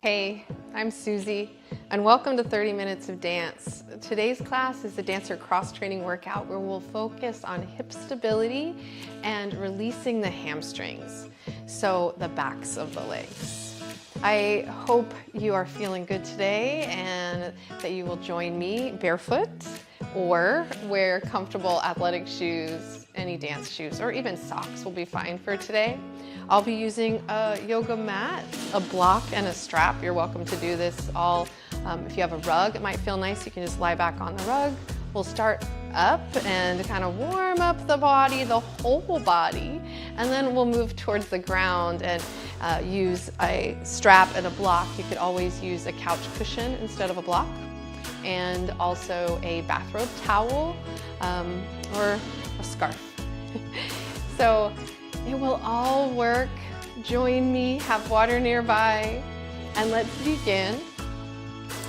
Hey, I'm Suzy, and welcome to 30 Minutes of Dance. Today's class is a dancer cross-training workout where we'll focus on hip stability and releasing the hamstrings, so the backs of the legs. I hope you are feeling good today and that you will join me barefoot or wear comfortable athletic shoes, any dance shoes, or even socks will be fine for today. I'll be using a yoga mat, a block, and a strap. You're welcome to do this all. If you have a rug, it might feel nice. You can just lie back on the rug. We'll start up and kind of warm up the body, the whole body, and then we'll move towards the ground and use a strap and a block. You could always use a couch cushion instead of a block, and also a bathrobe towel or a scarf. So it will all work. Join me, have water nearby, and let's begin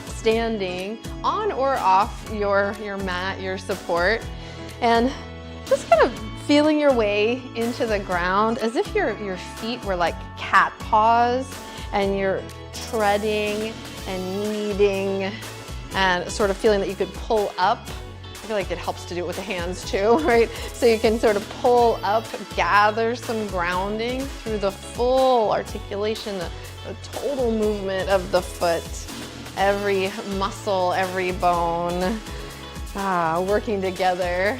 standing on or off your mat, your support, and just kind of feeling your way into the ground as if your feet were like cat paws and you're treading and kneading and sort of feeling that you could pull up. I feel like it helps to do it with the hands too, right? So you can sort of pull up, gather some grounding through the full articulation, the total movement of the foot, every muscle, every bone, working together.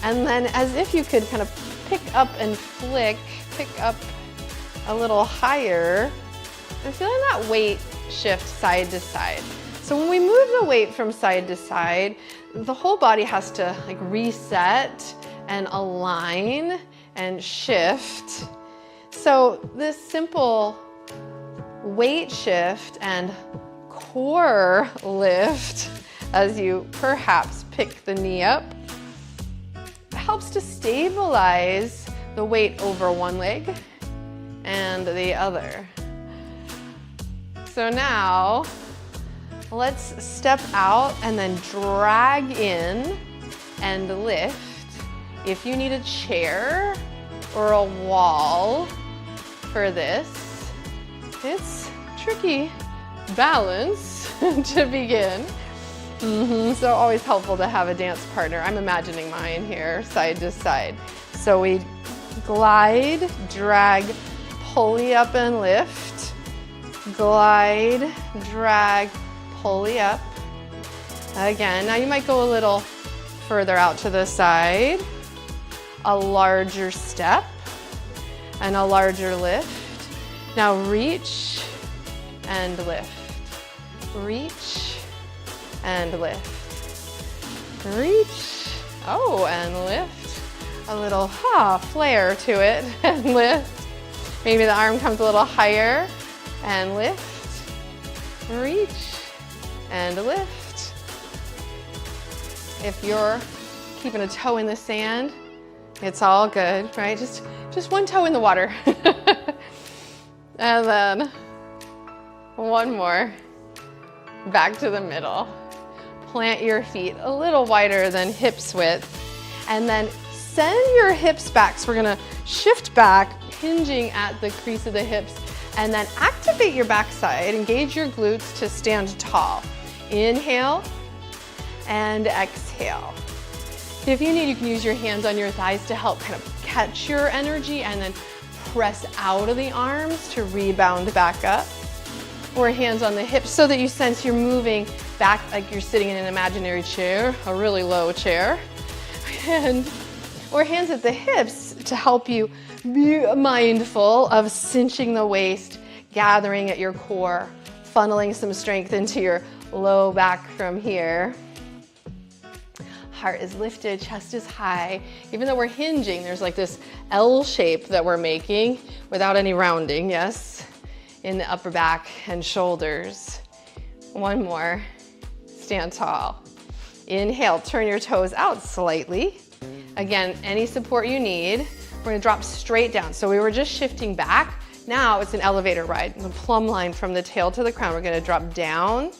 And then as if you could kind of pick up and pick up a little higher, and feeling that weight shift side to side. So when we move the weight from side to side, the whole body has to like reset and align and shift. So this simple weight shift and core lift, as you perhaps pick the knee up, helps to stabilize the weight over one leg and the other. So now, let's step out and then drag in and lift. If you need a chair or a wall for this, it's tricky balance to begin. So always helpful to have a dance partner. I'm imagining mine here, side to side. So we glide, drag, pulley up and lift. Glide, drag, pulley up. Again, now you might go a little further out to the side, a larger step and a larger lift. Now reach and lift, reach and lift, reach, and lift. A little flare to it and lift. Maybe the arm comes a little higher and lift, reach, and lift. If you're keeping a toe in the sand, it's all good, right? Just one toe in the water. And then one more. Back to the middle. Plant your feet a little wider than hips width. And then send your hips back. So we're gonna shift back, hinging at the crease of the hips, and then activate your backside. Engage your glutes to stand tall. Inhale and exhale. If you need, you can use your hands on your thighs to help kind of catch your energy and then press out of the arms to rebound back up. Or hands on the hips so that you sense you're moving back like you're sitting in an imaginary chair, a really low chair. Or hands at the hips to help you be mindful of cinching the waist, gathering at your core, funneling some strength into your low back from here. Heart is lifted, chest is high. Even though we're hinging, there's like this L shape that we're making without any rounding, yes, in the upper back and shoulders. One more, stand tall. Inhale, turn your toes out slightly. Again, any support you need. We're gonna drop straight down. So we were just shifting back. Now it's an elevator ride, the plumb line from the tail to the crown. We're gonna drop down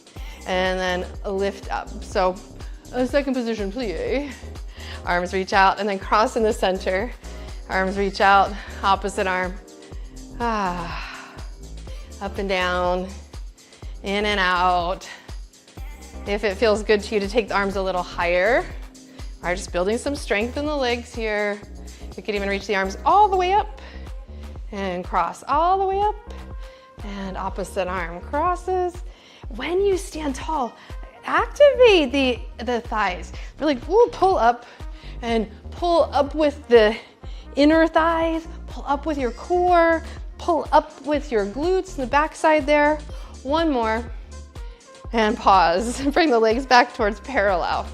and then lift up. So a second position plie. Arms reach out and then cross in the center. Arms reach out, opposite arm. Up and down. in and out. If it feels good to you to take the arms a little higher, or just building some strength in the legs here. You could even reach the arms all the way up and cross all the way up, and opposite arm crosses. When you stand tall, activate the thighs. Really pull up and pull up with the inner thighs, pull up with your core, pull up with your glutes and the backside there. One more, and pause. Bring the legs back towards parallel.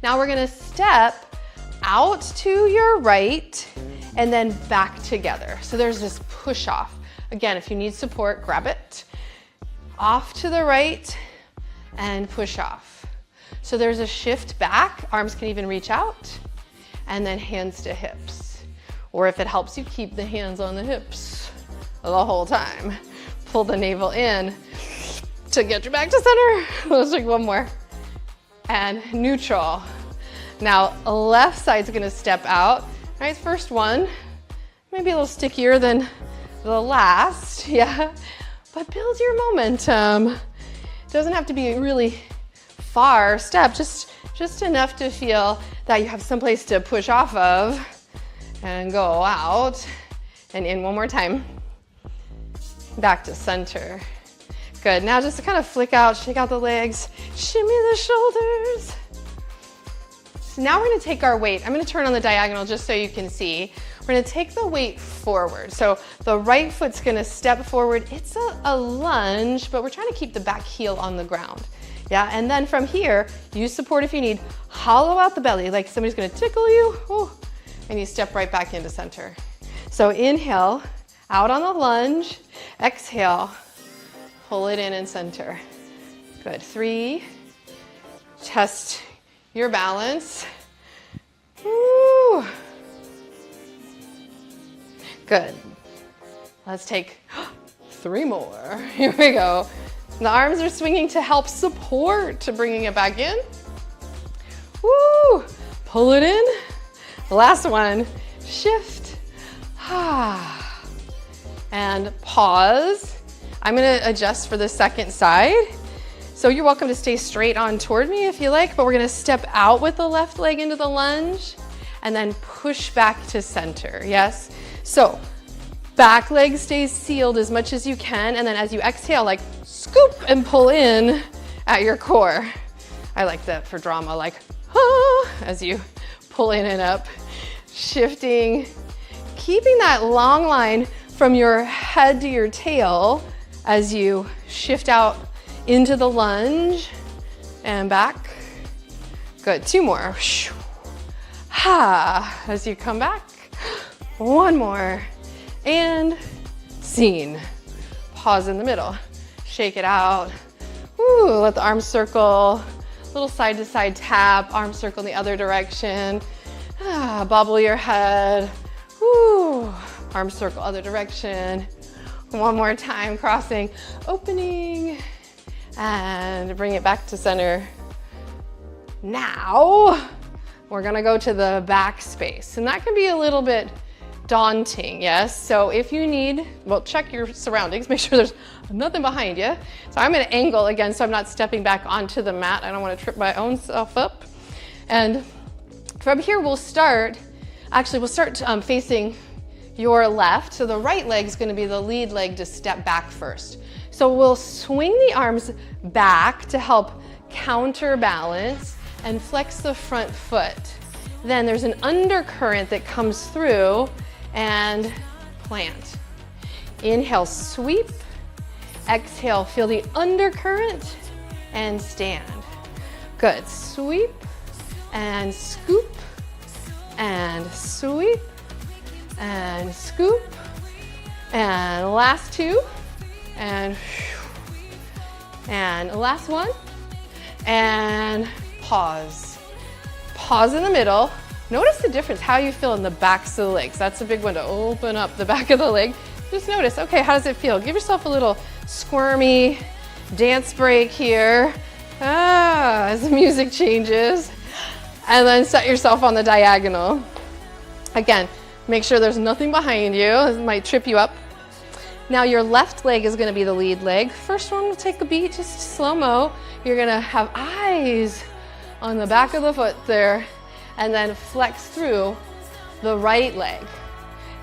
Now we're gonna step out to your right and then back together. So there's this push off. Again, if you need support, grab it. Off to the right and push off. So there's a shift back. Arms can even reach out, and then hands to hips. Or if it helps you, keep the hands on the hips the whole time. Pull the navel in to get you back to center. Let's take one more. And neutral. Now, left side's gonna step out. Nice first one. Maybe a little stickier than the last, yeah. But build your momentum. Doesn't have to be really far step, just enough to feel that you have someplace to push off of and go out and in one more time. Back to center. Good, now just to kind of flick out, shake out the legs, shimmy the shoulders. So now we're gonna take our weight. I'm gonna turn on the diagonal just so you can see. We're gonna take the weight forward. So the right foot's gonna step forward. It's a lunge, but we're trying to keep the back heel on the ground. Yeah, and then from here, use support if you need. Hollow out the belly, like somebody's gonna tickle you. Ooh, and you step right back into center. So inhale, out on the lunge. Exhale, pull it in and center. Good, 3. Test your balance. Woo. Good. Let's take 3 more. Here we go. The arms are swinging to help support, to bringing it back in. Woo. Pull it in. Last one. Shift. And pause. I'm gonna adjust for the second side. So you're welcome to stay straight on toward me if you like, but we're gonna step out with the left leg into the lunge and then push back to center, yes? So back leg stays sealed as much as you can, and then as you exhale, like scoop and pull in at your core. I like that for drama, like as you pull in and up, shifting, keeping that long line from your head to your tail as you shift out into the lunge and back. Good, 2 more. As you come back, 1 more, and scene. Pause in the middle, shake it out. Woo, let the arms circle, little side to side tap, arm circle in the other direction. Bobble your head. Woo, arm circle other direction. 1 more time, crossing, opening, and bring it back to center. Now, we're gonna go to the back space, and that can be a little bit daunting, yes? So if you need, well, check your surroundings, make sure there's nothing behind you. So I'm gonna angle again so I'm not stepping back onto the mat. I don't wanna trip my own self up. And from here we'll start facing your left. So the right leg's gonna be the lead leg to step back first. So we'll swing the arms back to help counterbalance and flex the front foot. Then there's an undercurrent that comes through and plant. Inhale, sweep. Exhale, feel the undercurrent and stand. Good, sweep and scoop and sweep and scoop. And last 2 and last 1 and pause. Pause in the middle. Notice the difference, how you feel in the backs of the legs. That's a big one, to open up the back of the leg. Just notice, okay, how does it feel? Give yourself a little squirmy dance break here. As the music changes. And then set yourself on the diagonal. Again, make sure there's nothing behind you. This might trip you up. Now your left leg is gonna be the lead leg. First one will take a beat, just slow-mo. You're gonna have eyes on the back of the foot there, and then flex through the right leg.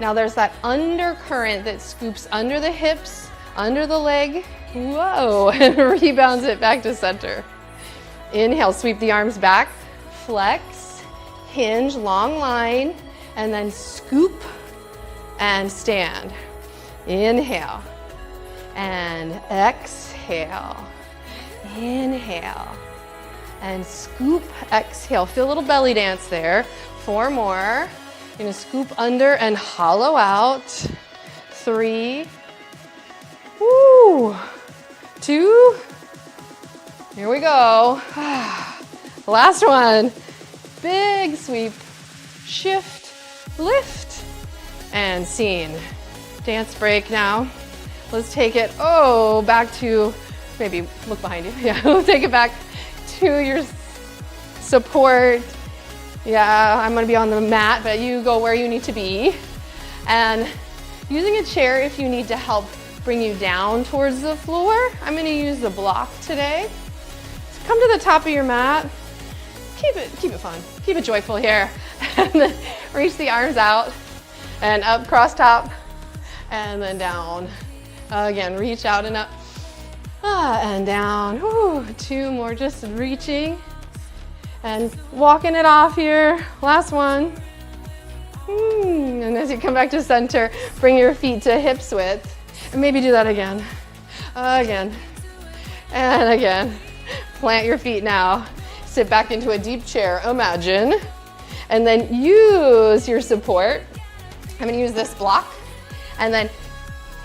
Now there's that undercurrent that scoops under the hips, under the leg, whoa, and rebounds it back to center. Inhale, sweep the arms back, flex, hinge, long line, and then scoop and stand. Inhale and exhale. Inhale and scoop, exhale. Feel a little belly dance there. 4 more. You're gonna scoop under and hollow out. 3. Woo. 2. Here we go. Last one. Big sweep, shift, lift, and scene. Dance break now. Let's take it, back to, maybe look behind you. Yeah, we'll take it back to your support. Yeah, I'm gonna be on the mat, but you go where you need to be. And using a chair if you need to help bring you down towards the floor. I'm gonna use the block today. So come to the top of your mat. Keep it fun, keep it joyful here. And then reach the arms out and up, cross top, and then down. Again, reach out and up, and down. Whew, 2 more, just reaching and walking it off here. Last one. And as you come back to center, bring your feet to hips width, and maybe do that again, again, and again. Plant your feet now. Sit back into a deep chair, imagine, and then use your support. I'm gonna use this block, and then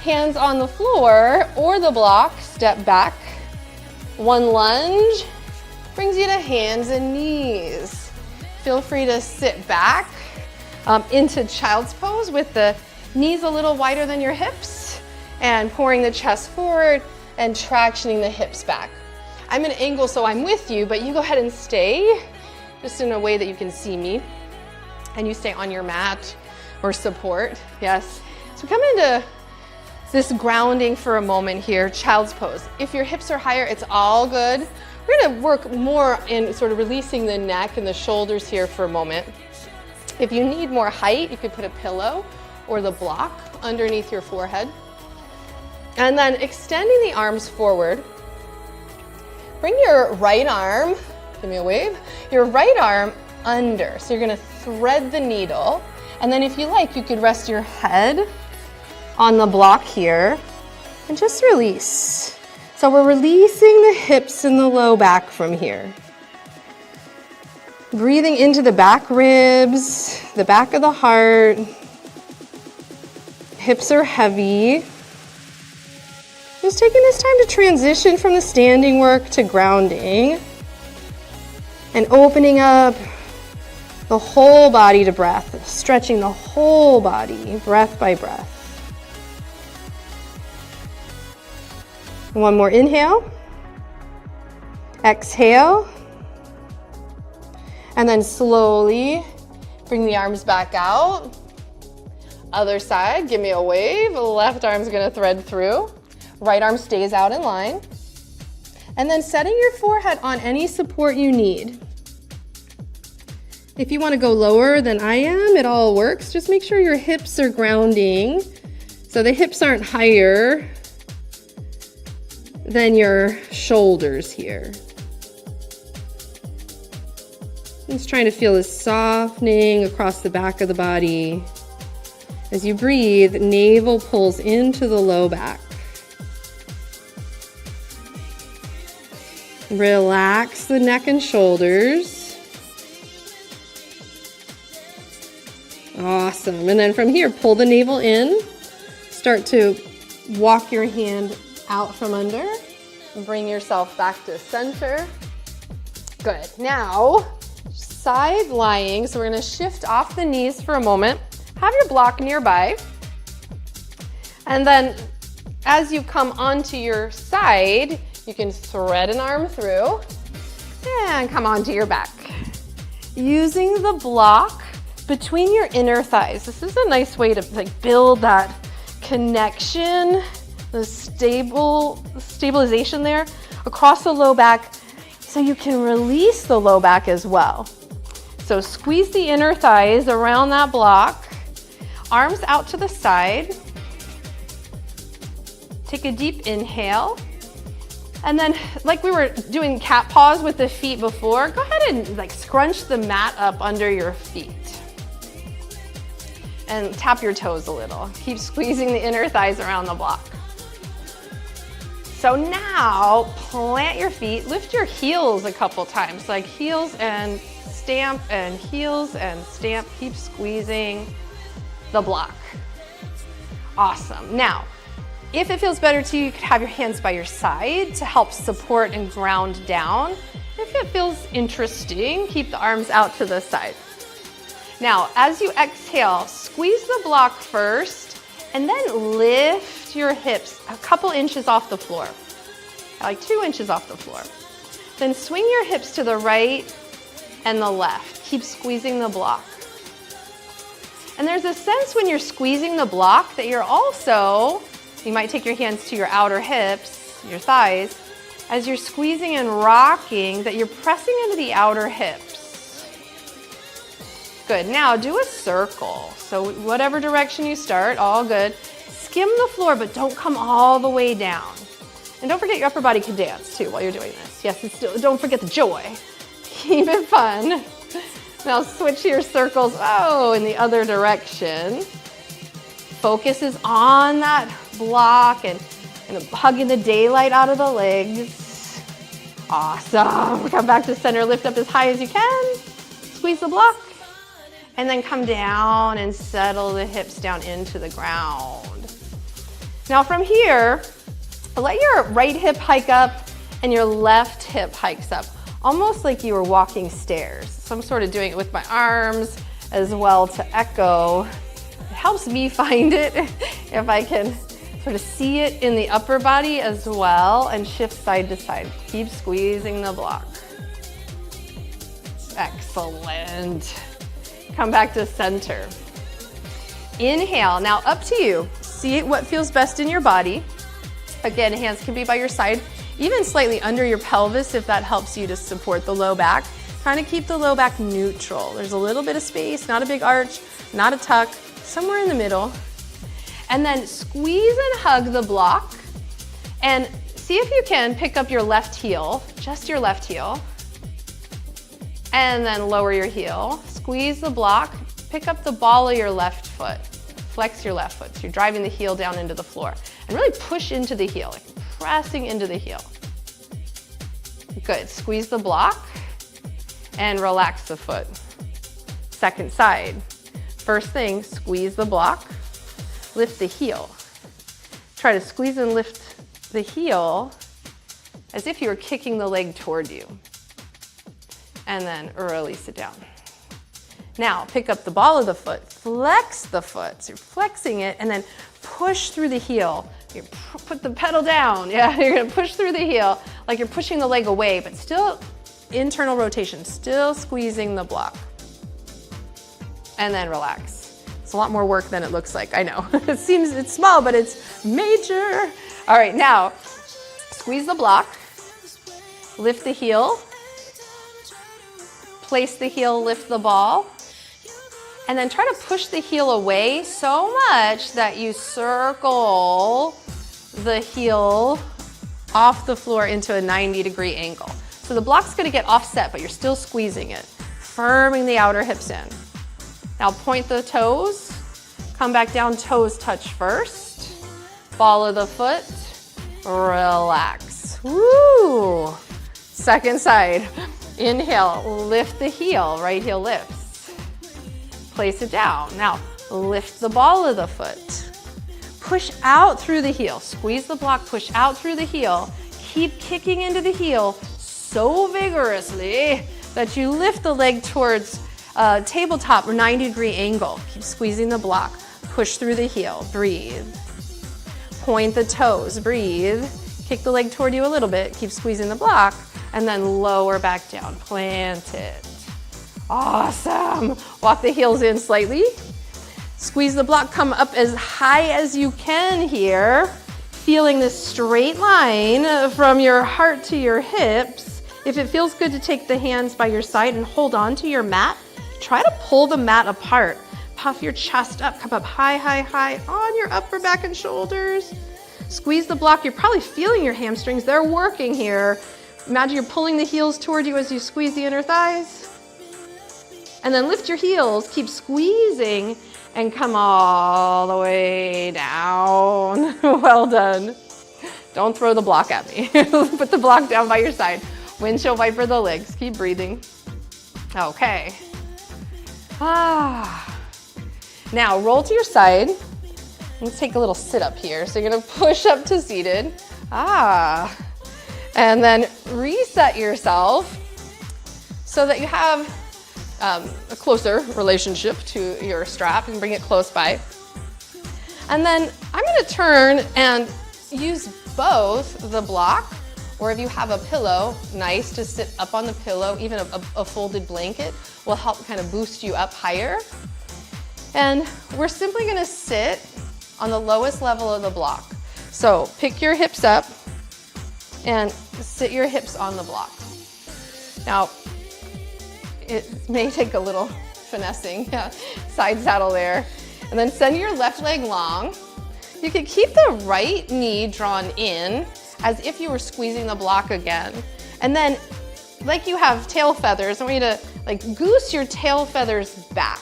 hands on the floor or the block, step back. 1 lunge brings you to hands and knees. Feel free to sit back into child's pose with the knees a little wider than your hips and pouring the chest forward and tractioning the hips back. I'm gonna angle so I'm with you, but you go ahead and stay just in a way that you can see me, and you stay on your mat or support, yes. So come into this grounding for a moment here, child's pose. If your hips are higher, it's all good. We're gonna work more in sort of releasing the neck and the shoulders here for a moment. If you need more height, you could put a pillow or the block underneath your forehead. And then extending the arms forward. Bring your right arm, give me a wave, your right arm under. So you're gonna thread the needle. And then if you like, you could rest your head on the block here and just release. So we're releasing the hips and the low back from here. Breathing into the back ribs, the back of the heart. Hips are heavy. Just taking this time to transition from the standing work to grounding and opening up the whole body to breath, stretching the whole body, breath by breath. 1 more inhale, exhale, and then slowly bring the arms back out. Other side, give me a wave. Left arm's gonna thread through. Right arm stays out in line. And then setting your forehead on any support you need. If you want to go lower than I am, it all works. Just make sure your hips are grounding. So the hips aren't higher than your shoulders here. Just trying to feel this softening across the back of the body. As you breathe, navel pulls into the low back. Relax the neck and shoulders. Awesome. And then from here, pull the navel in. Start to walk your hand out from under. And bring yourself back to center. Good. Now, side lying. So we're going to shift off the knees for a moment. Have your block nearby. And then as you come onto your side, you can thread an arm through and come onto your back. Using the block between your inner thighs. This is a nice way to build that connection, the stabilization there across the low back so you can release the low back as well. So squeeze the inner thighs around that block, arms out to the side. Take a deep inhale. And then, like we were doing cat paws with the feet before, go ahead and like scrunch the mat up under your feet. And tap your toes a little. Keep squeezing the inner thighs around the block. So now, plant your feet, lift your heels a couple times, like heels and stamp and heels and stamp. Keep squeezing the block. Awesome. Now, if it feels better to you, you could have your hands by your side to help support and ground down. If it feels interesting, keep the arms out to the side. Now, as you exhale, squeeze the block first and then lift your hips a couple inches off the floor, like 2 inches off the floor. Then swing your hips to the right and the left. Keep squeezing the block. And there's a sense when you're squeezing the block that you're also, you might take your hands to your outer hips, your thighs, as you're squeezing and rocking, that you're pressing into the outer hips. Good, now do a circle. So whatever direction you start, all good. Skim the floor, but don't come all the way down. And don't forget your upper body can dance too while you're doing this. Yes, don't forget the joy. Keep it fun. Now switch your circles, in the other direction. Focus is on that block and hugging the daylight out of the legs. Awesome. Come back to center, lift up as high as you can. Squeeze the block. And then come down and settle the hips down into the ground. Now from here, let your right hip hike up and your left hip hikes up, almost like you were walking stairs. So I'm sort of doing it with my arms as well to echo. It helps me find it if I can sort of see it in the upper body as well and shift side to side. Keep squeezing the block. Excellent. Come back to center. Inhale, now up to you. See what feels best in your body. Again, hands can be by your side, even slightly under your pelvis if that helps you to support the low back. Trying to keep the low back neutral. There's a little bit of space, not a big arch, not a tuck, somewhere in the middle. And then squeeze and hug the block. And see if you can pick up your left heel, just your left heel. And then lower your heel. Squeeze the block, pick up the ball of your left foot. Flex your left foot. So you're driving the heel down into the floor. And really push into the heel, like pressing into the heel. Good, squeeze the block and relax the foot. Second side. First thing, squeeze the block, lift the heel. Try to squeeze and lift the heel as if you were kicking the leg toward you. And then release it down. Now, pick up the ball of the foot, flex the foot. So you're flexing it and then push through the heel. You put the pedal down. Yeah, you're gonna push through the heel like you're pushing the leg away, but still internal rotation, still squeezing the block. And then relax. It's a lot more work than it looks like, I know. It's small, but it's major. All right, now, squeeze the block, lift the heel, place the heel, lift the ball, and then try to push the heel away so much that you circle the heel off the floor into a 90-degree angle. So the block's gonna get offset, but you're still squeezing it, firming the outer hips in. Now point the toes, come back down, toes touch first, ball of the foot, relax. Woo! Second side. Inhale, lift the heel, right heel lifts. Place it down. Now, lift the ball of the foot. Push out through the heel. Squeeze the block, push out through the heel. Keep kicking into the heel so vigorously that you lift the leg towards tabletop or 90-degree angle. Keep squeezing the block. Push through the heel. Breathe. Point the toes. Breathe. Kick the leg toward you a little bit. Keep squeezing the block. And then lower back down, plant it. Awesome. Walk the heels in slightly. Squeeze the block, come up as high as you can here, feeling this straight line from your heart to your hips. If it feels good to take the hands by your side and hold on to your mat, try to pull the mat apart. Puff your chest up, come up high, high, high on your upper back and shoulders. Squeeze the block. You're probably feeling your hamstrings. They're working here. Imagine you're pulling the heels toward you as you squeeze the inner thighs. And then lift your heels, keep squeezing, and come all the way down. Well done. Don't throw the block at me. Put the block down by your side. Windshield wiper the legs. Keep breathing. Okay. Now roll to your side. Let's take a little sit up here. So you're gonna push up to seated. And then reset yourself so that you have a closer relationship to your strap and bring it close by. And then I'm gonna turn and use both the block, or if you have a pillow, nice to sit up on the pillow, even a folded blanket will help kind of boost you up higher. And we're simply gonna sit on the lowest level of the block. So pick your hips up and sit your hips on the block. Now, it may take a little finessing, side saddle there. And then send your left leg long. You could keep the right knee drawn in as if you were squeezing the block again. And then, like you have tail feathers, I want you to like goose your tail feathers back,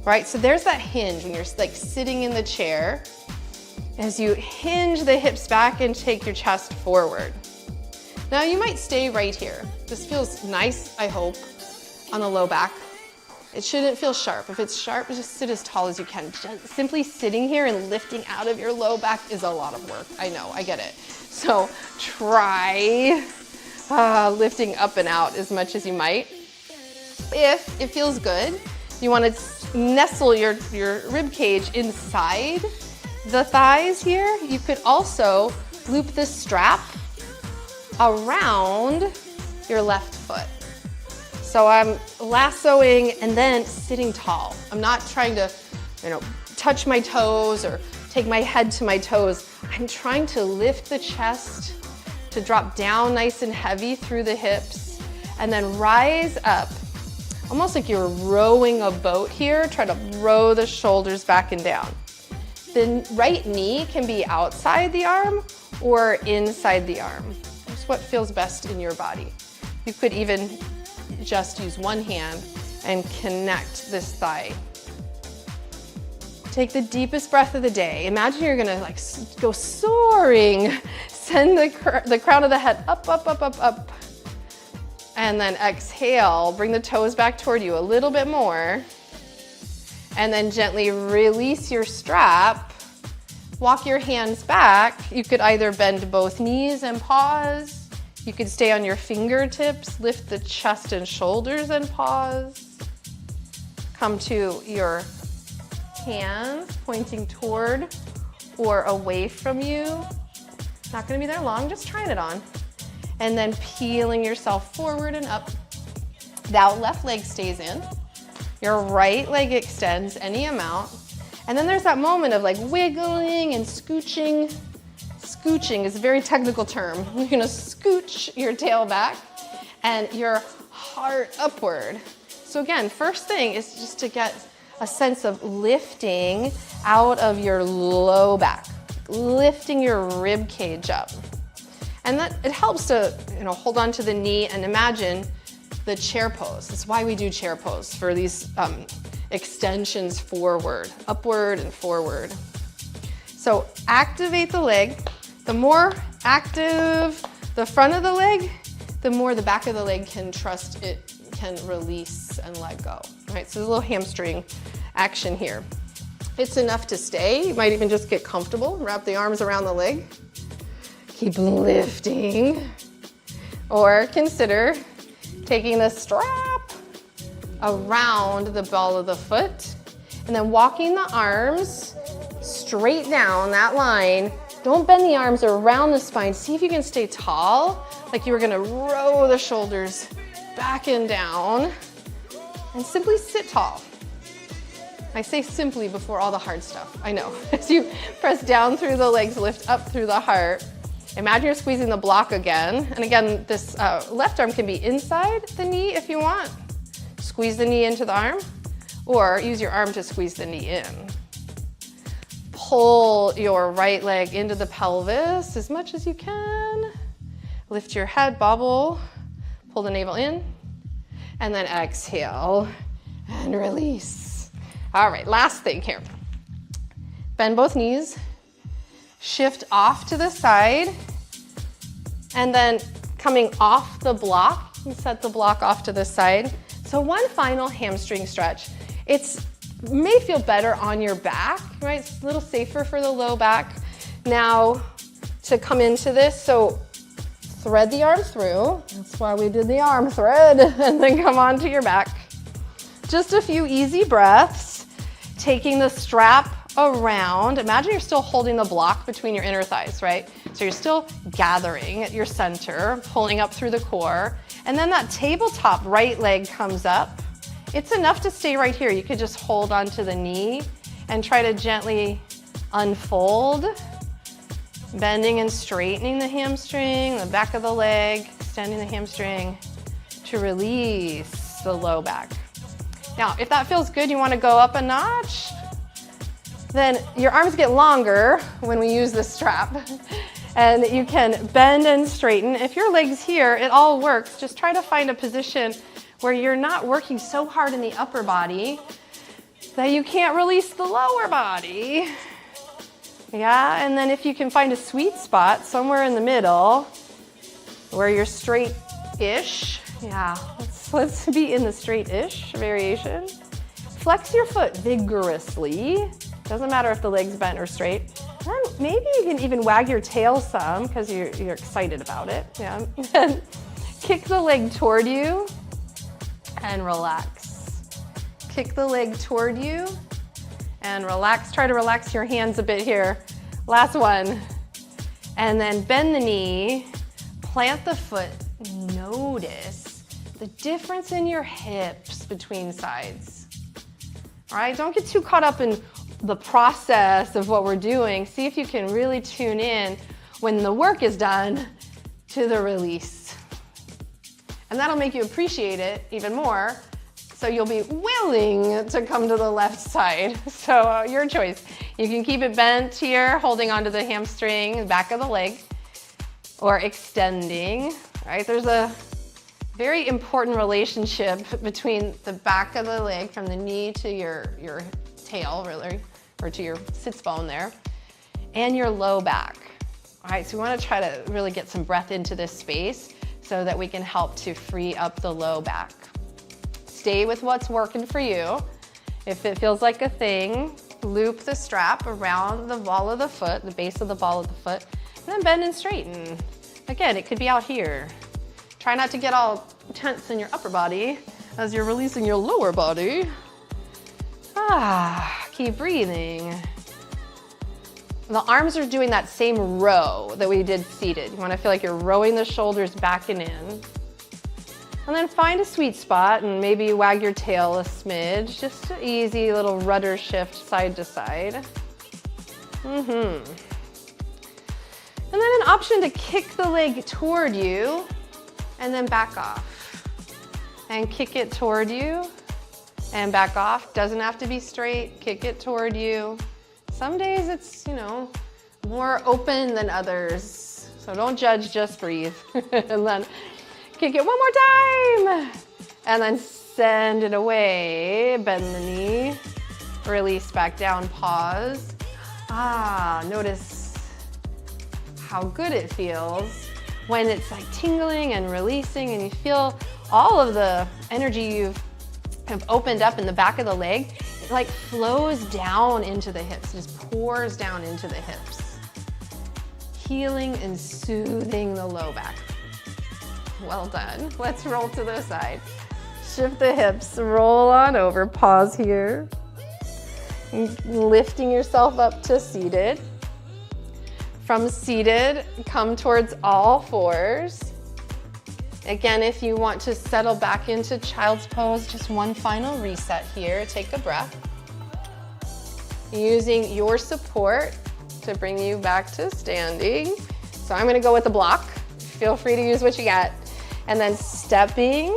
right? So there's that hinge when you're like sitting in the chair. As you hinge the hips back and take your chest forward. Now you might stay right here. This feels nice, I hope, on the low back. It shouldn't feel sharp. If it's sharp, just sit as tall as you can. Just simply sitting here and lifting out of your low back is a lot of work. I know, I get it. So try lifting up and out as much as you might. If it feels good, you want to nestle your rib cage inside the thighs here. You could also loop the strap around your left foot. So I'm lassoing and then sitting tall. I'm not trying to, touch my toes or take my head to my toes. I'm trying to lift the chest to drop down nice and heavy through the hips and then rise up, almost like you're rowing a boat here. Try to row the shoulders back and down. The right knee can be outside the arm or inside the arm. It's what feels best in your body. You could even just use one hand and connect this thigh. Take the deepest breath of the day. Imagine you're gonna like go soaring. Send the crown of the head up, up, up, up, up. And then exhale, bring the toes back toward you a little bit more. And then gently release your strap. Walk your hands back. You could either bend both knees and pause. You could stay on your fingertips, lift the chest and shoulders and pause. Come to your hands pointing toward or away from you. Not gonna be there long, just trying it on. And then peeling yourself forward and up. That left leg stays in. Your right leg extends any amount. And then there's that moment of like wiggling and scooching. Scooching is a very technical term. You're gonna scooch your tail back and your heart upward. So again, first thing is just to get a sense of lifting out of your low back, lifting your rib cage up. And that it helps to hold on to the knee and imagine the chair pose. That's why we do chair pose, for these extensions forward, upward and forward. So activate the leg. The more active the front of the leg, the more the back of the leg can trust it can release and let go. All right, so there's a little hamstring action here. It's enough to stay. You might even just get comfortable, wrap the arms around the leg. Keep lifting. Or consider taking the strap around the ball of the foot and then walking the arms straight down that line. Don't bend the arms around the spine. See if you can stay tall, like you were gonna row the shoulders back and down, and simply sit tall. I say simply before all the hard stuff, I know. As you press down through the legs, lift up through the heart. Imagine you're squeezing the block again. And again, this left arm can be inside the knee if you want. Squeeze the knee into the arm, or use your arm to squeeze the knee in. Pull your right leg into the pelvis as much as you can. Lift your head, bobble, pull the navel in, and then exhale and release. All right, last thing here. Bend both knees, shift off to the side, and then coming off the block, you set the block off to the side. So one final hamstring stretch. It may feel better on your back, right? It's a little safer for the low back. Now to come into this, so thread the arm through. That's why we did the arm thread, and then come onto your back. Just a few easy breaths, taking the strap around. Imagine you're still holding the block between your inner thighs, right? So you're still gathering at your center, pulling up through the core, and then that tabletop right leg comes up. It's enough to stay right here. You could just hold onto the knee and try to gently unfold, bending and straightening the hamstring, the back of the leg, extending the hamstring to release the low back. Now, if that feels good, you want to go up a notch, then your arms get longer when we use this strap, and you can bend and straighten. If your leg's here, it all works. Just try to find a position where you're not working so hard in the upper body that you can't release the lower body. Yeah, and then if you can find a sweet spot somewhere in the middle where you're straight-ish, yeah, let's be in the straight-ish variation. Flex your foot vigorously. Doesn't matter if the leg's bent or straight. And maybe you can even wag your tail some because you're excited about it. Yeah. And kick the leg toward you and relax. Kick the leg toward you and relax. Try to relax your hands a bit here. Last one. And then bend the knee, plant the foot. Notice the difference in your hips between sides. All right, don't get too caught up in the process of what we're doing. See if you can really tune in when the work is done to the release. And that'll make you appreciate it even more. So you'll be willing to come to the left side. So your choice. You can keep it bent here, holding onto the hamstring, back of the leg, or extending, right? There's a very important relationship between the back of the leg from the knee to your tail, really, or to your sits bone there, and your low back. All right, so we want to try to really get some breath into this space so that we can help to free up the low back. Stay with what's working for you. If it feels like a thing, loop the strap around the ball of the foot, the base of the ball of the foot, and then bend and straighten. Again, it could be out here. Try not to get all tense in your upper body as you're releasing your lower body. Keep breathing. The arms are doing that same row that we did seated. You want to feel like you're rowing the shoulders back and in. And then find a sweet spot and maybe wag your tail a smidge. Just an easy little rudder shift side to side. And then an option to kick the leg toward you and then back off. And kick it toward you and back off. Doesn't have to be straight. Kick it toward you. Some days it's, more open than others. So don't judge, just breathe. And then kick it one more time. And then send it away. Bend the knee. Release back down, pause. Notice how good it feels when it's like tingling and releasing and you feel all of the energy you've kind of opened up in the back of the leg. It like flows down into the hips, just pours down into the hips. Healing and soothing the low back. Well done. Let's roll to the side. Shift the hips, roll on over, pause here. Lifting yourself up to seated. From seated, come towards all fours. Again, if you want to settle back into child's pose, just one final reset here. Take a breath. using your support to bring you back to standing. So I'm gonna go with the block. Feel free to use what you got. And then stepping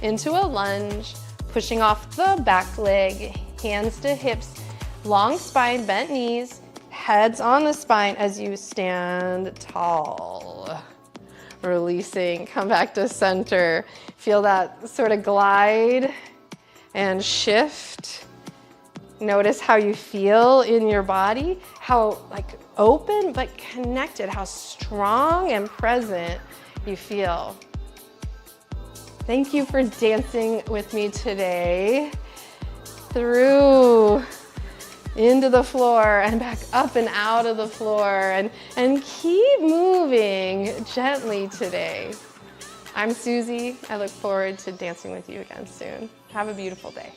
into a lunge, pushing off the back leg, hands to hips, long spine, bent knees, heads on the spine as you stand tall. Releasing, come back to center. Feel that sort of glide and shift. Notice how you feel in your body, how like open but connected, how strong and present you feel. Thank you for dancing with me today. Through, into the floor and back up and out of the floor, and keep moving gently today. I'm Suzy. I look forward to dancing with you again soon. Have a beautiful day.